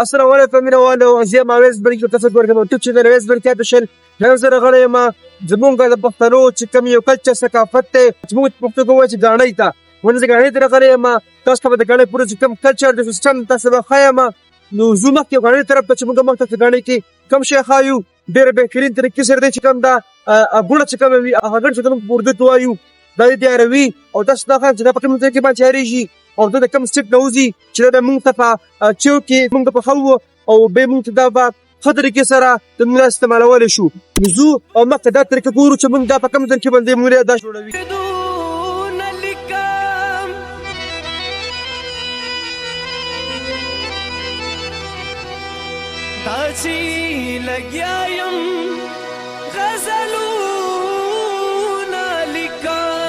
السلام علیکم مینوالو، زه یم اویس برګ ته تاسو ورکوم ټیپ چې د اویس برګ ته شل نن زه غړې ما زمونږ د پښتنو چې کوم یو کلچر ثقافت ته زموږ پښتو کوی چې غاڼې ته ونه غاڼې ته غړې ما تاسو ته د غاڼې پوره چې کوم کلچر د سیستم تاسو به خایم نو زومه کې غاڼې طرف ته چې موږ مخ ته غاڼې کې کوم شي خایو ډېر بهترین طریقې سره دې چې کوم دا ګوړه چې کوم وي هغه چې کوم اردو توایو دا دې عربي او تاسو دا خان چې دا په کوم ځای کې باندې هریږي او دا کوم سټ نوزي چې دا موږ ته په چوکي موږ په خو او به موږ ته دا خطر کې سره د موږ استعمالول شو نو او مکه دا طریقه ګورو چې موږ دا په کوم ځای کې باندې موږ دا جوړوي تاچی لگیایم غزلونا لکن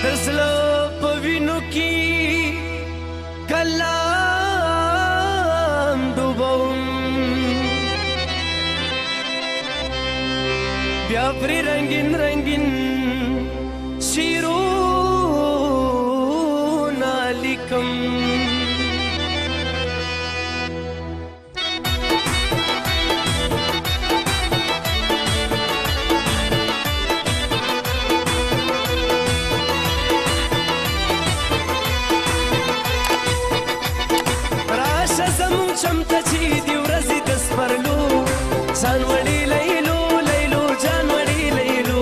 دزلا پوینو کی کلام دوبون بیا پری رنگین رنگین شیرو چمته چې دی ورځې د سپرلو ځانوړي لیلو لیلو ځانوړي لیلو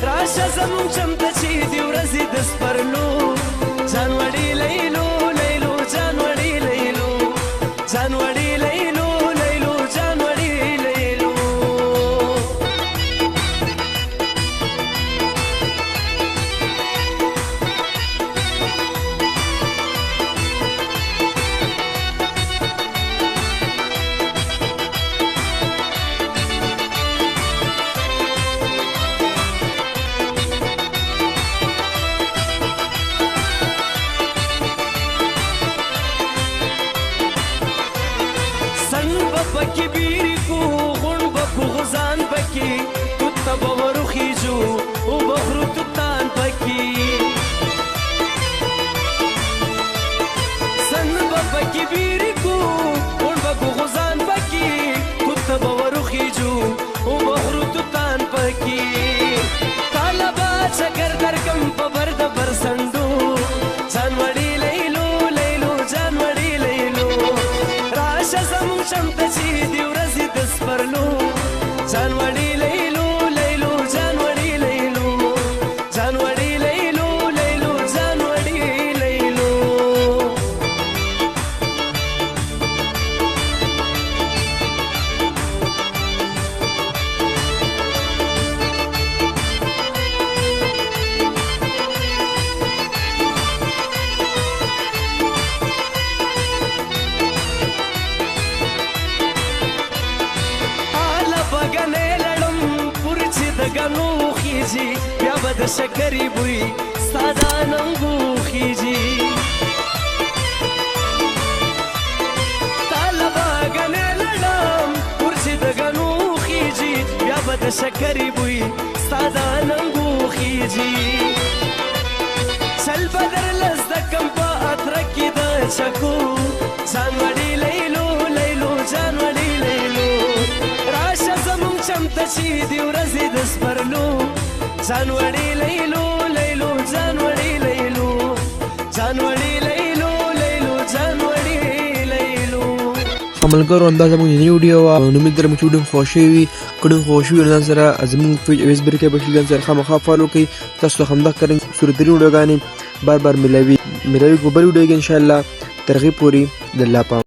راشه زمون چمته چې دی ورځې د سپرلو ځانوړي لیلو لیلو ځانوړي لیلو ځانوړي لیلو لیلو ځانوړي لیلو پکی بیری کو غون بکو غزان پکی تو تبورو خیجو او بخرو تتان پکی سن پکی بیری کو غون بکو غزان پکی تو تبورو خیجو او بخرو تتان پکی طالبا چکر درکم په برد برسندو ځانوړي لیلو لیلو ځانوړي لیلو راشه زمون چمته چې دی ورځې د سپرلو ځانوړي لیلو لیلو ځانوړي لیلو ځانوړي لیلو لیلو ځانوړي لیلو گنو خیجی بیا بد شکری بوی سادا ننگو خیجی طالبا گنے لڑم پرچی د گنو خیجی بیا بد شکری بوی سادا ننگو خیجی چل بدر لزدکم پا اترکی دا چکو ځانوړي لیلو لیلو ځانوړي لیلو راشه زمون چمته چې دی ورځې د سپرلو ځانوړي لیلو لیلو ځانوړي لیلو ځانوړي لیلو لیلو ځانوړي لیلو عملګرو اندازه مونږ نه ویډیو او نو مې درم چې وډم خوشي وي کډو خوشي ځان سره ازمن پیج اوس برکه بشي ځان سره خامخا فالو کوي تاسو هم دا کړئ صورت دی وډیوګانی بار بار ملوي کو بل وډیوګ ان شاء الله ترغیب پوری د الله